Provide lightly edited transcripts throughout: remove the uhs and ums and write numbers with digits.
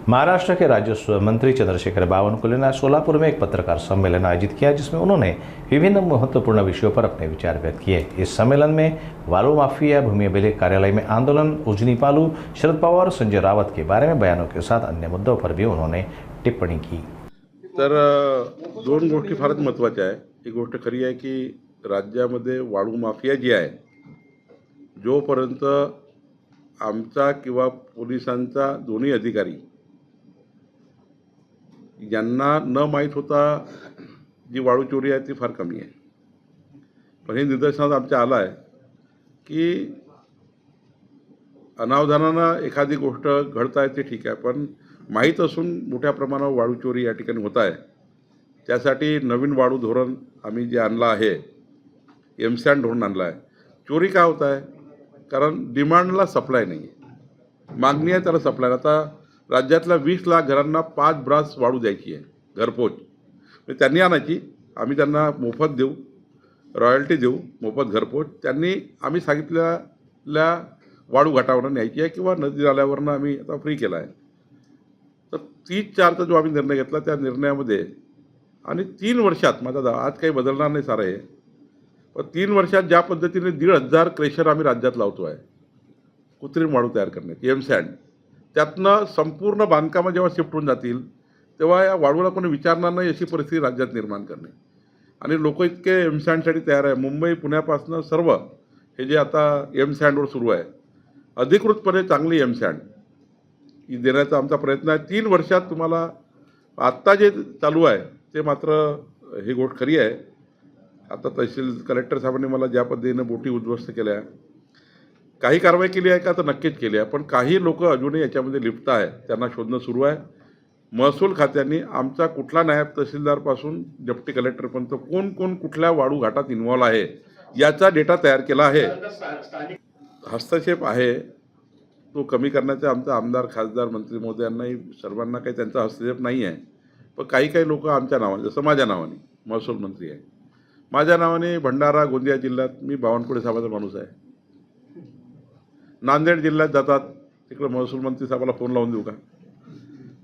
महाराष्ट्र के राजस्व मंत्री चंद्रशेखर बावनकुले ने सोलापुर में एक पत्रकार सम्मेलन आयोजित किया, जिसमें उन्होंने विभिन्न महत्वपूर्ण विषयों पर अपने विचार व्यक्त किए। इस सम्मेलन में वालू माफिया, भूमि अभिलेख कार्यालय में आंदोलन, उजनी पालू, शरद पवार और संजय रावत के बारे में बयानों के साथ अन्य मुद्दों पर भी उन्होंने टिप्पणी की। तर दोन गोष्टी फारच महत्त्वाच्या आहे। एक गोष्ट खरी आहे की राज्यामध्ये वाळू माफिया जी आहे, जोपर्यंत आमचा किंवा पोलिसांचा दोन्ही अधिकारी यांना न माहीत होता जी वाळू चोरी आहे ती फार कमी आहे। पण हे निदर्शनात आमच्या आलं आहे की अनावधानानं एखादी गोष्ट घडत आहे ते ठीक आहे, पण माहीत असून मोठ्या प्रमाणावर वाळू चोरी या ठिकाणी होत आहे। त्यासाठी नवीन वाळू धोरण आम्ही जे आणलं आहे, एमसँड धोरण आणलं आहे। चोरी का होत आहे? कारण डिमांडला सप्लाय नाही आहे, मागणी आहे त्याला सप्लाय। आता राज्यातल्या 20 लाख घरांना 5 ब्रास वाळू द्यायची आहे घरपोच, म्हणजे त्यांनी आणायची, आम्ही त्यांना मोफत देऊ, रॉयल्टी देऊ, मोफत घरपोच। त्यांनी आम्ही सांगितलेल्या वाळू घाटावरून न्यायची आहे किंवा नदी नाल्यावरनं आम्ही आता फ्री केला आहे। तर 30/4चा जो आम्ही निर्णय घेतला त्या निर्णयामध्ये आणि 3 वर्षात माझा आज काही बदलणार नाही सारं हे, पण 3 वर्षात ज्या पद्धतीने 1,500 क्रेशर आम्ही राज्यात लावतो आहे कृत्रिम वाळू तयार करण्याची, एमसँड, त्यातनं संपूर्ण बांधकामं जेव्हा शिफ्ट होऊन जातील तेव्हा या वाळूला कोणी विचारणार नाही अशी परिस्थिती राज्यात निर्माण करणे। आणि लोक इतके एमसँडसाठी तयार आहे, मुंबई पुण्यापासून सर्व हे जे आता एमसँडवर सुरू आहे, अधिकृतपणे चांगली एमसँड ही देण्याचा आमचा प्रयत्न आहे। 3 वर्षात तुम्हाला आत्ता जे चालू आहे ते मात्र ही गोष्ट खरी आहे। आता तहसील कलेक्टर साहेबांनी मला ज्या पद्धतीने बोटी उद्ध्वस्त केल्या, काही कारवाई केली आहे का तर नक्कीच केली आहे, पण काही लोक अजूनही याच्यामध्ये लिप्त आहेत, त्यांना शोधणं सुरू आहे। महसूल खात्याने आमचा कुठला नायब तहसीलदारपासून डेप्टी कलेक्टरपर्यंत कोण कोण कुठल्या वाळू घाटात इन्व्हॉल्व आहे याचा डेटा तयार केला आहे। हस्तक्षेप आहे तो कमी करण्याचा आमचा आमदार, खासदार, मंत्री महोदयांनाही सर्वांना काही त्यांचा हस्तक्षेप नाही आहे, पण काही लोक आमच्या नावाने, जसं माझ्या नावाने महसूल मंत्री आहे, माझ्या नावाने भंडारा गोंदिया जिल्ह्यात मी बावनकुळे साहेबाचा माणूस आहे, नांदेड जिल्ह्यात जातात तिकडे महसूल मंत्री साहेबाला फोन लावून देऊ का?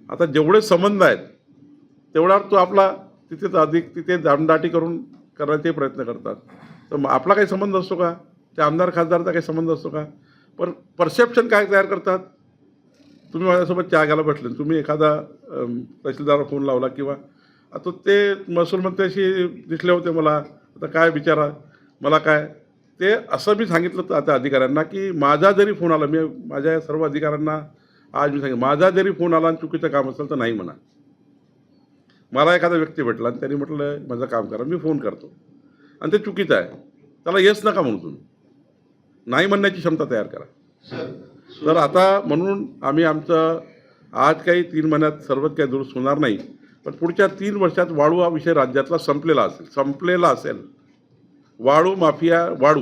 आता जेवढे संबंध आहेत तेवढा तो आपला तिथे दामदाटी करून करण्याचे प्रयत्न करतात। तर आपला काही संबंध असतो का? त्या आमदार खासदारचा काही संबंध असतो का? पण परसेप्शन काय तयार करतात? तुम्ही माझ्यासोबत चहा घ्यायला बसले, तुम्ही एखादा तहसीलदाराला फोन लावला किंवा आता ते महसूल मंत्र्याशी दिसले होते, मला आता काय विचारा मला काय ते असं मी सांगितलं आता अधिकाऱ्यांना की माझा जरी फोन आला, मी माझ्या सर्व अधिकाऱ्यांना आज मी सांगितलं, माझा जरी फोन आला आणि चुकीचं काम असेल तर नाही म्हणा। मला एखादा व्यक्ती भेटला आणि त्यांनी म्हटलं माझं काम करा, मी फोन करतो आणि ते चुकीचं आहे, त्याला येस नका म्हणू, तुम्ही नाही म्हणण्याची क्षमता तयार करा। तर आता म्हणून आम्ही आमचं आज काही 3 महिन्यात सर्वच काही दुरुस्त होणार नाही, पण पुढच्या 3 वर्षात वाळू हा विषय राज्यातला संपलेला असेल। वाळू माफिया, वाळू,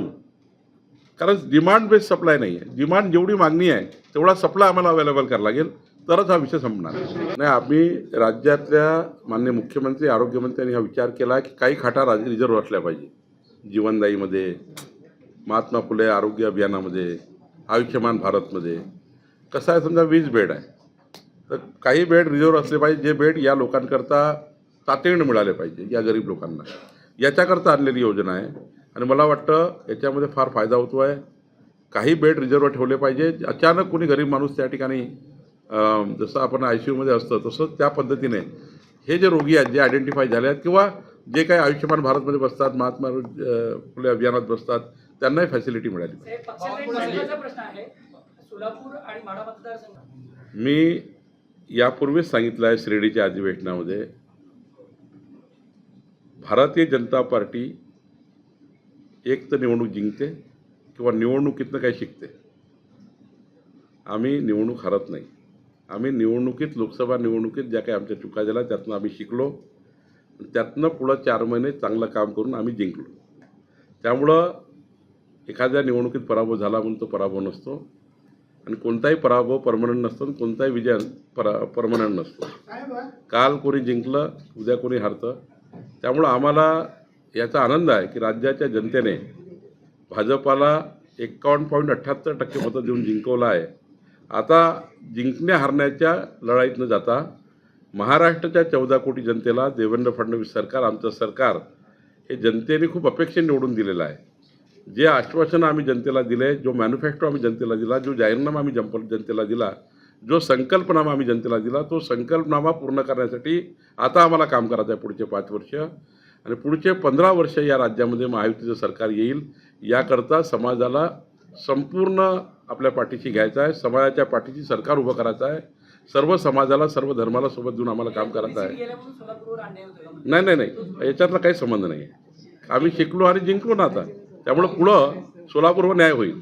कारण डिमांड बेस्ड सप्लाय नाही आहे, डिमांड जेवढी मागणी आहे तेवढा सप्लाय आम्हाला अवेलेबल करावा लागेल, तरच हा विषय संपणार नाही। आम्ही राज्यातल्या माननीय मुख्यमंत्री, आरोग्यमंत्र्यांनी हा विचार केला की काही खाटा रिझर्व्ह असल्या पाहिजे, जीवनदायीमध्ये, महात्मा फुले आरोग्य अभियानामध्ये, आयुष्यमान भारतमध्ये। कसं आहे, समजा 20 बेड आहे तर काही बेड रिझर्व्ह असले पाहिजे, जे बेड या लोकांकरता तातडीने मिळाले पाहिजे, या गरीब लोकांना, याच्याकरता आणलेली योजना आहे। आणि मला वाटतं याच्यामध्ये फार फायदा होतो आहे। काही बेड रिझर्व्ह ठेवले पाहिजे, अचानक कोणी गरीब माणूस त्या ठिकाणी जसं आपण ICUमध्ये असतं तसंच त्या पद्धतीने हे जे रोगी आहेत, जे आयडेंटिफाय झाले आहेत किंवा जे काही आयुष्यमान भारतमध्ये बसतात, महात्मा फुले अभियानात बसतात, त्यांनाही फॅसिलिटी मिळाली पाहिजे। मी यापूर्वीच सांगितलं आहे शिर्डीच्या अधिवेशनामध्ये, भारतीय जनता पार्टी एक तर निवडणूक जिंकते किंवा निवडणुकीतनं काही शिकते। आम्ही निवडणूक हरत नाही, आम्ही निवडणुकीत, लोकसभा निवडणुकीत ज्या काही आमच्या चुका झाल्या त्यातनं आम्ही शिकलो, त्यातनं पुढं 4 महिने चांगलं काम करून आम्ही जिंकलो। त्यामुळं एखाद्या निवडणुकीत पराभव झाला म्हणून तो पराभव नसतो, आणि कोणताही पराभव परमनंट नसतो आणि कोणताही विजय परमनंट नसतो। काल कोणी जिंकलं, उद्या कोणी हरतं। त्यामुळं आम्हाला याचा आनंद आहे की राज्याच्या जनतेने भाजपाला 51.78% मतं देऊन जिंकवलं आहे आता जिंकण्या हारण्याच्या लढाईत न जाता महाराष्ट्राच्या 14 कोटी जनतेला देवेंद्र फडणवीस सरकार, आमचं सरकार हे जनतेने खूप अपेक्षेने निवडून दिलेलं आहे. जे आश्वासन आम्ही जनतेला दिले, जो मॅन्युफॅक्चर आम्ही जनतेला दिला, जो जाहीरनामा आम्ही जनतेला दिला, जो संकल्पनामा आम्ही जनतेला दिला, तो संकल्पनामा पूर्ण करण्यासाठी आता आम्हाला काम करायचं आहे पुढचे 5 वर्ष आणि पुढचे 15 वर्ष या राज्यामध्ये महायुतीचं सरकार येईल. याकरता समाजाला संपूर्ण आपल्या पाठीशी घ्यायचं आहे, समाजाच्या पाठीशी सरकार उभं करायचं आहे, सर्व समाजाला सर्व धर्माला सोबत घेऊन आम्हाला काम करायचं आहे. नाही, याच्यातला काही संबंध नाही. आम्ही शिकलो आणि जिंकलो ना आता, त्यामुळे पुढं सोलापूरवर न्याय होईल.